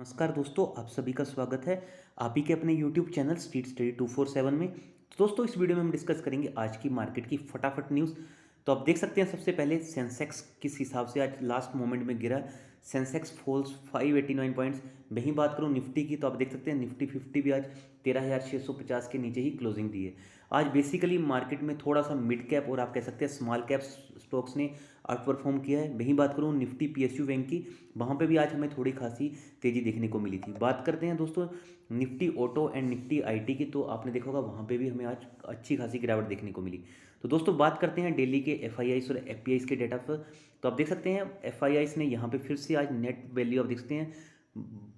नमस्कार दोस्तों, आप सभी का स्वागत है आप ही के अपने यूट्यूब चैनल स्ट्रीट स्टडी 247 में। तो दोस्तों, इस वीडियो में हम डिस्कस करेंगे आज की मार्केट की फटाफट न्यूज़। तो आप देख सकते हैं, सबसे पहले सेंसेक्स किस हिसाब से आज लास्ट मोमेंट में गिरा। Sensex falls 589 points. वहीं बात करूं निफ्टी की, तो आप देख सकते हैं निफ्टी 50 भी आज 13,650 के नीचे ही क्लोजिंग दी है। आज बेसिकली मार्केट में थोड़ा सा मिड कैप और आप कह सकते हैं स्मॉल कैप स्टॉक्स ने आउट परफॉर्म किया है। वहीं बात करूं निफ्टी पीएसयू बैंक की, वहाँ पे भी आज हमें थोड़ी खासी तेज़ी देखने को मिली थी। बात करते हैं दोस्तों Nifty auto and Nifty IT की, तो आपने देखा होगा वहाँ पे भी हमें आज अच्छी खासी गिरावट देखने को मिली। तो दोस्तों, बात करते हैं डेली के एफआईआईस और एफपीआईस के डेटा पर। तो आप देख सकते हैं एफआईआईस ने यहाँ पे फिर से आज नेट वैल्यू आप देख सकते हैं,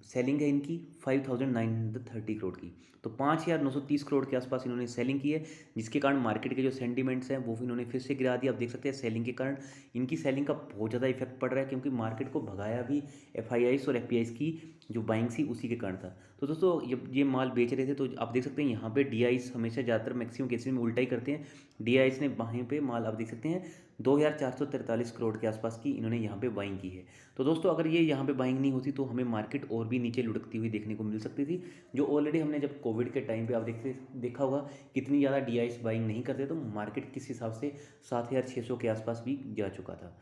सेलिंग है इनकी 5,930 करोड़ की। तो 5,930 करोड़ के आसपास इन्होंने सेलिंग की है, जिसके कारण मार्केट के जो सेंटीमेंट्स हैं वो भी इन्होंने फिर से गिरा दिया। आप देख सकते हैं सेलिंग के कारण इनकी सेलिंग का बहुत ज़्यादा इफेक्ट पड़ रहा है, क्योंकि मार्केट को भगाया भी एफआईआईस और एफपीआईस की जो बाइंग थी उसी के कारण था। तो दोस्तों, ये माल बेच रहे थे, तो आप देख सकते हैं यहाँ पे डीआईस हमेशा ज़्यादातर मैक्सिमम केसेस में उल्टा ही करते हैं। डीआईस ने वहीं पे माल आप देख सकते हैं 2,443 करोड़ के आसपास की इन्होंने यहाँ पे बाइंग की है। तो दोस्तों, अगर ये यहाँ पे बाइंग नहीं होती तो हमें मार्केट और भी नीचे लुढ़कती हुई देखने को मिल सकती थी, जो ऑलरेडी हमने जब कोविड के टाइम पे आप देखा होगा कितनी ज़्यादा डीआईएस बाइंग नहीं करते, तो मार्केट किस हिसाब से 7,600 के आसपास भी जा चुका था।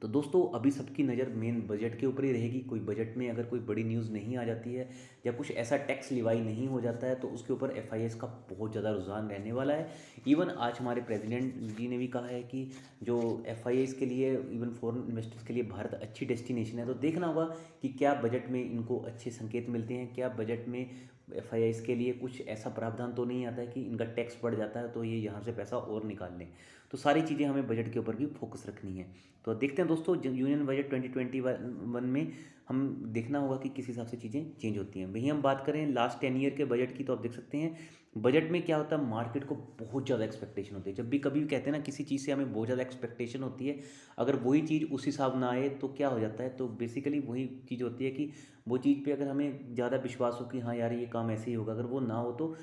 तो दोस्तों, अभी सबकी नज़र मेन बजट के ऊपर ही रहेगी। कोई बजट में अगर कोई बड़ी न्यूज़ नहीं आ जाती है या कुछ ऐसा टैक्स लिवाई नहीं हो जाता है, तो उसके ऊपर एफआईएस का बहुत ज़्यादा रुझान रहने वाला है। इवन आज हमारे प्रेसिडेंट जी ने भी कहा है कि जो एफआईएस के लिए, इवन फॉरेन इन्वेस्टर्स के लिए भारत अच्छी डेस्टिनेशन है। तो देखना होगा कि क्या बजट में इनको अच्छे संकेत मिलते हैं, क्या बजट में एफआईआईस के लिए कुछ ऐसा प्रावधान तो नहीं आता है कि इनका टैक्स बढ़ जाता है तो ये यहाँ से पैसा और निकाल लें। तो सारी चीज़ें हमें बजट के ऊपर भी फोकस रखनी है। तो देखते हैं दोस्तों, यूनियन बजट 2021 में हम देखना होगा कि किस हिसाब से चीज़ें चेंज होती हैं। वहीं हम बात करें लास्ट 10 ईयर के बजट की, तो आप देख सकते हैं बजट में क्या होता है, मार्केट को बहुत ज़्यादा एक्सपेक्टेशन होती है। जब भी कभी कहते हैं ना किसी चीज़ से हमें बहुत ज़्यादा एक्सपेक्टेशन होती है, अगर वही चीज़ उस हिसाब ना आए तो क्या हो जाता है, तो बेसिकली वही चीज़ होती है कि वो चीज़ पे अगर हमें ज़्यादा विश्वास हो कि हाँ यार ये काम ऐसे ही होगा, अगर वो ना हो तो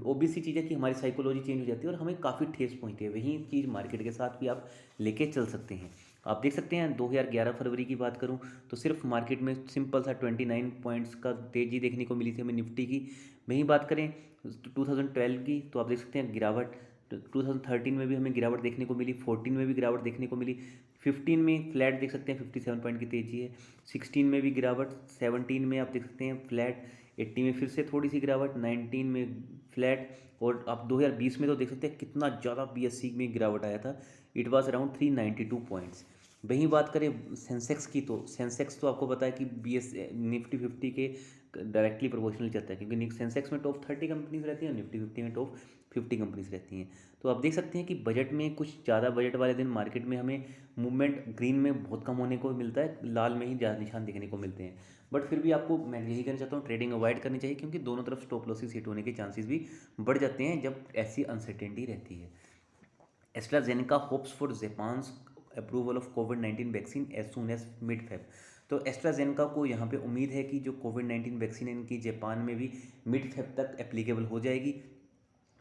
ऑब्वियस सी चीज़ है कि हमारी साइकोलॉजी चेंज हो जाती है और हमें काफ़ी ठेस पहुंचती है। वही चीज़ मार्केट के साथ भी आप लेके चल सकते हैं। आप देख सकते हैं 2011 फरवरी की बात करूं तो सिर्फ मार्केट में सिंपल सा 29 पॉइंट्स का तेज़ी देखने को मिली थी हमें निफ्टी की। वहीं बात करें 2012 की, तो आप देख सकते हैं गिरावट। 2013 में भी हमें गिरावट देखने को मिली, 14 में भी गिरावट देखने को मिली, 15 में फ्लैट देख सकते हैं 57 पॉइंट की तेज़ी है, 16 में भी गिरावट, 17 में आप देख सकते हैं फ्लैट, 80 में फिर से थोड़ी सी गिरावट, 19 में फ्लैट, और आप 2020 में तो देख सकते हैं कितना ज़्यादा बीएससी में गिरावट आया था। It was around 392 points. वहीं बात करें सेंसेक्स की, तो सेंसेक्स तो आपको पता है कि निफ्टी 50 के डायरेक्टली प्रोपोर्शनल चलता है, क्योंकि सेंसेक्स में टॉप 30 कंपनीज रहती हैं, निफ्टी 50 में टॉप 50 कंपनीज रहती हैं। तो आप देख सकते हैं कि बजट में कुछ ज़्यादा बजट वाले दिन मार्केट में हमें मूवमेंट ग्रीन में बहुत कम होने को मिलता है, लाल में ही ज़्यादा निशान देखने को मिलते हैं। बट फिर भी आपको मैं यही कहना चाहता हूँ, ट्रेडिंग अवॉइड करनी चाहिए, क्योंकि दोनों तरफ स्टॉप लॉसेस हिट होने के चांसेस भी बढ़ जाते हैं जब ऐसी अनसर्टेनिटी रहती है। AstraZeneca hopes for Japan's approval of कोविड-19 vaccine as soon as mid Feb. तो एस्ट्राजेनेका को यहाँ पे उम्मीद है कि जो कोविड-19 वैक्सीन है इनकी जापान में भी मिड फेब तक एप्लीकेबल हो जाएगी।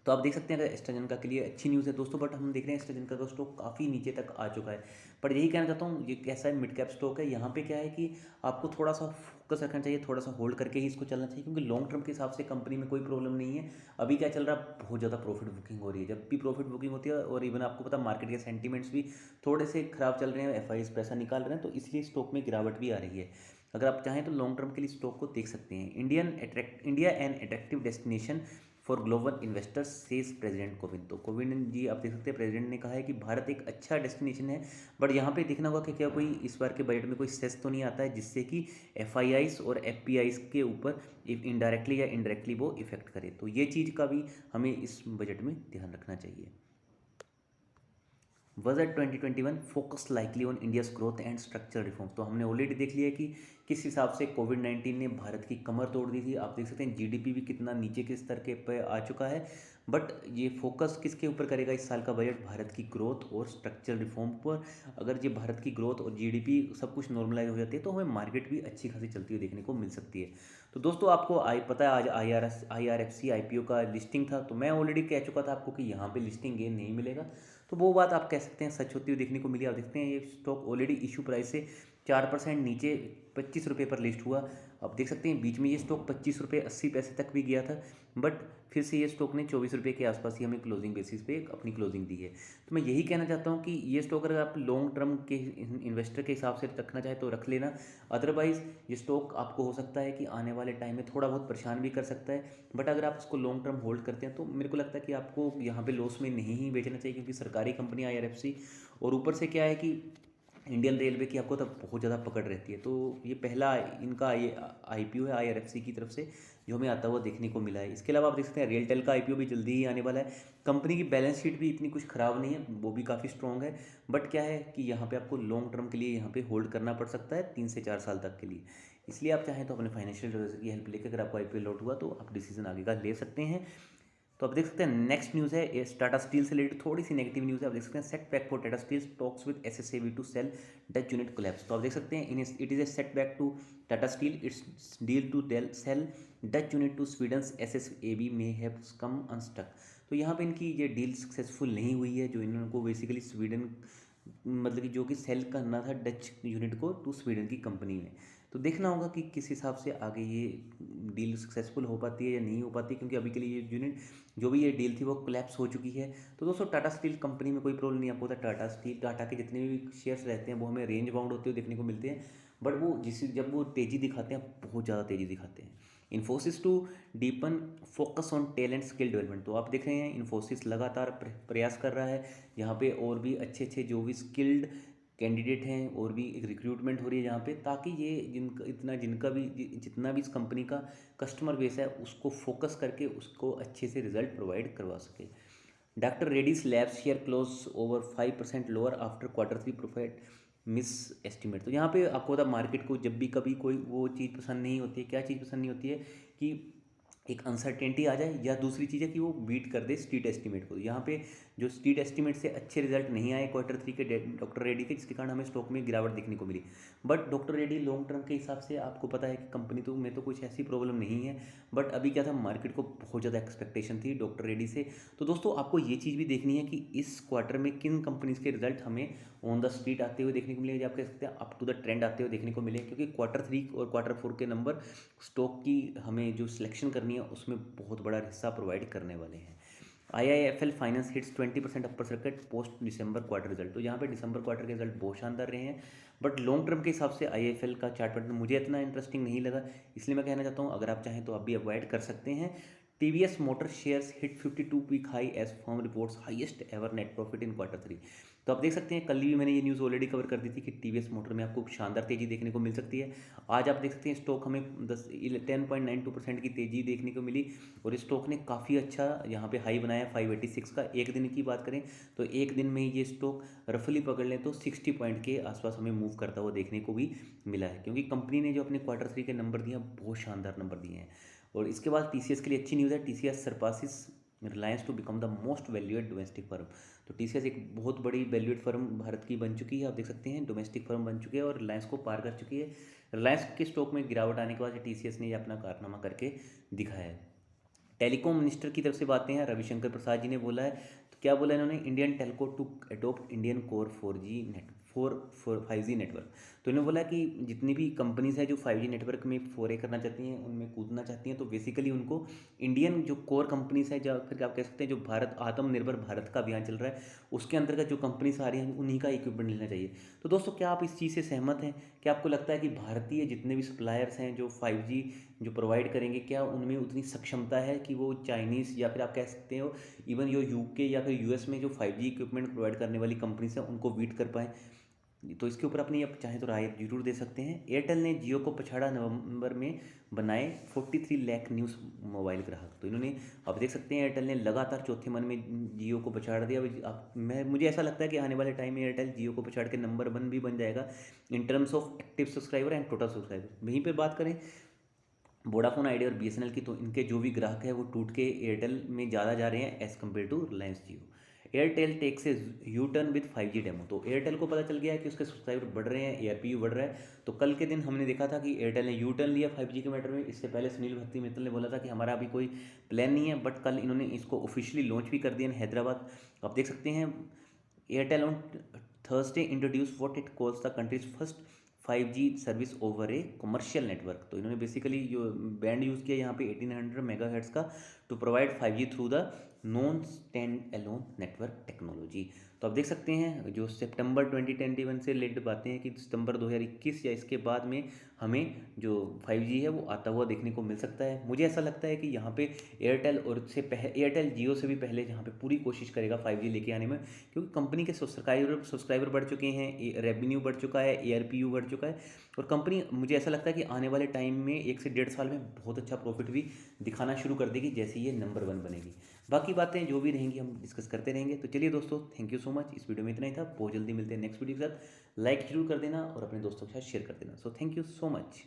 तो आप देख सकते हैं अगर एस्ट्राजेनेका के लिए अच्छी न्यूज़ है दोस्तों, बट हम देख रहे हैं एस्ट्राजेनेका का स्टॉक काफ़ी नीचे तक आ चुका है। पर यही कहना चाहता हूँ, ये कैसा है, मिड कैप स्टॉक है, यहाँ पे क्या है कि आपको थोड़ा सा फोकस रखना चाहिए, थोड़ा सा होल्ड करके ही इसको चलना चाहिए, क्योंकि लॉन्ग टर्म के हिसाब से कंपनी में कोई प्रॉब्लम नहीं है। अभी क्या चल रहा है, बहुत ज़्यादा प्रॉफिट बुकिंग हो रही है। जब भी प्रॉफिट बुकिंग होती है, और इवन आपको पता मार्केट के सेंटीमेंट्स भी थोड़े से खराब चल रहे हैं, एफआईएस पैसा निकाल रहे हैं, तो इसलिए स्टॉक में गिरावट भी आ रही है। अगर आप चाहें तो लॉन्ग टर्म के लिए स्टॉक को देख सकते हैं। India an attractive destination for global investors says president Kovind. तो कोविंद जी आप देख सकते हैं, प्रेसिडेंट ने कहा है कि भारत एक अच्छा डेस्टिनेशन है। बट यहाँ पे देखना होगा कि क्या कोई इस बार के बजट में कोई सेस तो नहीं आता है जिससे कि एफआईआईस और एफपीआईस के ऊपर इनडायरेक्टली या इनडायरेक्टली वो इफेक्ट करे। तो ये चीज़ का भी हमें इस बजट में ध्यान रखना चाहिए। Budget 2021 focus likely on India's growth and structural reforms. तो हमने ऑलरेडी देख लिया कि किस हिसाब से कोविड-19 ने भारत की कमर तोड़ दी थी। आप देख सकते हैं जीडीपी भी कितना नीचे के स्तर के पे आ चुका है। बट ये फोकस किसके ऊपर करेगा इस साल का बजट, भारत की ग्रोथ और स्ट्रक्चरल रिफॉर्म पर। अगर ये भारत की ग्रोथ और जीडीपी सब कुछ नॉर्मलाइज हो जाती है, तो हमें मार्केट भी अच्छी खासी चलती हुई देखने को मिल सकती है। तो दोस्तों, आपको पता है आज आईआरएफसी आईपीओ का लिस्टिंग था, तो मैं ऑलरेडी कह चुका था आपको कि यहाँ पे लिस्टिंग गेन नहीं मिलेगा। तो वो बात आप कह सकते हैं सच होती हुई देखने को मिली। आप देखते हैं ये स्टॉक ऑलरेडी इशू प्राइस से 4% नीचे 25 रुपये पर लिस्ट हुआ। आप देख सकते हैं बीच में ये स्टॉक 25 रुपये 80 पैसे तक भी गया था, बट फिर से ये स्टॉक ने 24 रुपये के आसपास ही हमें क्लोजिंग बेसिस पे अपनी क्लोजिंग दी है। तो मैं यही कहना चाहता हूँ कि ये स्टॉक अगर आप लॉन्ग टर्म के इन्वेस्टर के हिसाब से रखना चाहे तो रख लेना, अदरवाइज़ ये स्टॉक आपको हो सकता है कि आने वाले टाइम में थोड़ा बहुत परेशान भी कर सकता है। बट अगर आप इसको लॉन्ग टर्म होल्ड करते हैं तो मेरे को लगता है कि आपको यहाँ पे लॉस में नहीं ही बेचना चाहिए, क्योंकि सरकारी कंपनी IRFC, और ऊपर से क्या है कि इंडियन रेलवे की आपको तब बहुत ज़्यादा पकड़ रहती है। तो ये पहला इनका ये IPO है IRFC की तरफ से जो हमें आता हुआ देखने को मिला है। इसके अलावा आप देख सकते हैं रेलटेल का IPO भी जल्दी ही आने वाला है। कंपनी की बैलेंस शीट भी इतनी कुछ ख़राब नहीं है, वो भी काफ़ी स्ट्रॉन्ग है। बट क्या है कि यहाँ पे आपको लॉन्ग टर्म के लिए यहाँ पे होल्ड करना पड़ सकता है 3 से 4 साल तक के लिए। इसलिए आप चाहें तो अपने फाइनेंशियल एडवाइजर की हेल्प लेकर अगर आपको IPO लॉट हुआ तो आप डिसीजन आगे का ले सकते हैं। तो आप देख सकते हैं नेक्स्ट न्यूज़ है ये टाटा स्टील से रिलेटेड थोड़ी सी नेगेटिव न्यूज़ है। आप देख सकते हैं setback for Tata Steel talks with SSAB to sell Dutch unit collapse. तो आप देख सकते हैं it is a setback to Tata Steel its deal to sell Dutch unit to Sweden's SSAB may have come unstuck. तो यहाँ पे इनकी ये डील सक्सेसफुल नहीं हुई है, जो इनको बेसिकली स्वीडन मतलब कि जो कि सेल करना था डच यूनिट को टू स्वीडन की कंपनी में। तो देखना होगा कि किस हिसाब से आगे ये डील सक्सेसफुल हो पाती है या नहीं हो पाती, क्योंकि अभी के लिए ये यूनिट जो भी ये डील थी वो कोलैप्स हो चुकी है। तो दोस्तों टाटा स्टील कंपनी में कोई प्रॉब्लम नहीं आपको होता। टाटा के जितने भी शेयर्स रहते हैं वो हमें रेंज बाउंड होते हुए देखने को मिलते हैं, बट वो जब वो तेज़ी दिखाते हैं बहुत ज़्यादा तेज़ी दिखाते हैं। Infosys to deepen focus on talent skill development. तो आप देख रहे हैं इन्फोसिस लगातार प्रयास कर रहा है यहाँ पे और भी अच्छे अच्छे जो भी स्किल्ड कैंडिडेट हैं और भी एक रिक्रूटमेंट हो रही है यहाँ पे, ताकि ये जिनका भी जितना भी इस कंपनी का कस्टमर बेस है उसको फोकस करके उसको अच्छे से रिजल्ट प्रोवाइड करवा सके। Doctor Reddy's labs share close over 5% lower after Q3 profit miss estimate. तो यहाँ पे आपको पता मार्केट को जब भी कभी कोई वो चीज़ पसंद नहीं होती है, क्या चीज़ पसंद नहीं होती है कि एक अनसर्टेनिटी आ जाए, या दूसरी चीज़ है कि वो बीट कर दे स्ट्रीट एस्टीमेट को। यहाँ पे जो स्ट्रीट एस्टीमेट से अच्छे रिजल्ट नहीं आए Q3 के डॉक्टर रेड्डी के, जिसके कारण हमें स्टॉक में गिरावट देखने को मिली। But doctor Reddy long term के हिसाब से आपको पता है कि कंपनी तो में तो कुछ ऐसी प्रॉब्लम नहीं है, बट अभी क्या था मार्केट को बहुत ज़्यादा एक्सपेक्टेशन थी डॉक्टर रेड्डी से। तो दोस्तों आपको ये चीज़ भी देखनी है कि इस क्वार्टर में किन कंपनीज़ के रिजल्ट हमें ऑन द स्ट्रीट आते हुए देखने को मिलेंगे, आप कह सकते हैं अप टू द ट्रेंड आते हुए देखने को मिले, क्योंकि Q3 और Q4 के नंबर स्टॉक की हमें जो सिलेक्शन करनी है उसमें बहुत बड़ा हिस्सा प्रोवाइड करने वाले हैं। IIFL finance hits 20% upper circuit post December quarter result. तो यहाँ पे दिसंबर क्वार्टर के रिजल्ट बहुत शानदार रहे हैं, बट लॉन्ग टर्म के हिसाब से IIFL का चार्ट पैटर्न मुझे इतना इंटरेस्टिंग नहीं लगा। इसलिए मैं कहना चाहता हूँ अगर आप चाहें तो आप भी अवॉइड कर सकते हैं। TVS motor shares hit 52 week high as firm reports highest ever net profit in Q3। तो आप देख सकते हैं कल भी मैंने ये न्यूज़ ऑलरेडी कवर कर दी थी कि TVS मोटर में आपको शानदार तेज़ी देखने को मिल सकती है। आज आप देख सकते हैं स्टॉक हमें 10.92% की तेज़ी देखने को मिली, और स्टॉक ने काफ़ी अच्छा यहाँ पे हाई बनाया 586 का। एक दिन की बात करें तो एक दिन में ये स्टॉक रफली पकड़ लें तो 60 पॉइंट के आसपास हमें मूव करता हुआ देखने को भी मिला है, क्योंकि कंपनी ने जो अपने Q3 के नंबर दिए हैं बहुत शानदार नंबर दिए हैं। और इसके बाद TCS के लिए अच्छी न्यूज़ है, TCS surpasses Reliance to become the most valued domestic firm. तो TCS एक बहुत बड़ी वैल्यूएड फर्म भारत की बन चुकी है, आप देख सकते हैं डोमेस्टिक फर्म बन चुकी है और रिलायंस को पार कर चुकी है। रिलायंस के स्टॉक में गिरावट आने के बाद TCS ने ये अपना कारनामा करके दिखाया है। टेलीकॉम मिनिस्टर की तरफ से बातें हैं, रविशंकर प्रसाद जी ने बोला है। तो क्या बोला इन्होंने, Indian telco to adopt Indian core 5G network. तो इन्होंने बोला कि जितनी भी कंपनीज है जो 5G नेटवर्क में फोरे करना चाहती हैं, उनमें कूदना चाहती हैं, तो बेसिकली उनको इंडियन जो कोर कंपनीज है, या फिर आप कह सकते हैं जो भारत आत्मनिर्भर भारत का अभियान चल रहा है उसके अंतर्गत जो कंपनीज आ रही हैं उन्हीं का इक्विपमेंट लेना चाहिए। तो दोस्तों क्या आप इस चीज़ से सहमत हैं? क्या आपको लगता है कि भारतीय जितने भी सप्लायर्स हैं जो 5G जो प्रोवाइड करेंगे, क्या उनमें उतनी सक्षमता है कि वो चाइनीज़ या फिर आप कह सकते हो इवन जो UK या फिर US में जो 5G इक्विपमेंट प्रोवाइड करने वाली कंपनीज हैं उनको बीट कर पाएँ? तो इसके ऊपर अपनी आप चाहें तो राय जरूर दे सकते हैं। एयरटेल ने जियो को पछाड़ा, नवंबर में बनाए 43 लाख न्यूज़ मोबाइल ग्राहक। तो इन्होंने आप देख सकते हैं एयरटेल ने लगातार चौथे मन में जियो को पछाड़ दिया। मुझे ऐसा लगता है कि आने वाले टाइम में एयरटेल जियो को पछाड़ के नंबर 1 भी बन जाएगा in terms of active subscriber and total subscriber. वहीं पर बात करें वोडाफोन आइडिया और BSNL की, तो इनके जो भी ग्राहक है वो टूट के एयरटेल में ज़्यादा जा रहे हैं as compare to Reliance Jio. Airtel takes a U turn with 5G demo. तो एयरटेल को पता चल गया है कि उसके सब्सक्राइबर बढ़ रहे हैं, ARPU बढ़ रहा है। तो कल के दिन हमने देखा था कि एयरटेल ने यू टर्न लिया 5G के मैटर में। इससे पहले सुनील भक्ति मित्तल ने बोला था कि हमारा अभी कोई प्लान नहीं है, बट कल इन्होंने इसको ऑफिशियली लॉन्च भी कर दिया हैदराबाद। आप देख सकते हैं Airtel on Thursday introduce what it calls the countries first 5G service over A commercial network. तो इन्होंने बेसिकली जो बैंड यूज़ किया यहाँ पे 1800 मेगाहर्ट्ज़ का to provide 5G through the non stand alone network technology. तो आप देख सकते हैं जो सितंबर 2021 से रिलेटेड बातें हैं कि सितंबर 2021 या इसके बाद में हमें जो 5G है वो आता हुआ देखने को मिल सकता है। मुझे ऐसा लगता है कि यहाँ पे एयरटेल और से एयरटेल जियो से भी पहले यहाँ पे पूरी कोशिश करेगा 5G लेके आने में, क्योंकि कंपनी के सब्सक्राइबर बढ़ चुके हैं, रेवेन्यू बढ़ चुका है, ARPU बढ़ चुका है, और कंपनी मुझे ऐसा लगता है कि आने वाले टाइम में 1 से 1.5 साल में बहुत अच्छा प्रॉफिट भी दिखाना शुरू कर देगी जैसे ये नंबर 1 बनेगी। बाकी बातें जो भी रहेंगी हम डिस्कस करते रहेंगे। तो चलिए दोस्तों, थैंक यू सो मच। इस वीडियो में इतना ही था, बहुत जल्दी मिलते हैं नेक्स्ट वीडियो के साथ। लाइक जरूर कर देना और अपने दोस्तों के साथ शेयर कर देना। So thank you so much.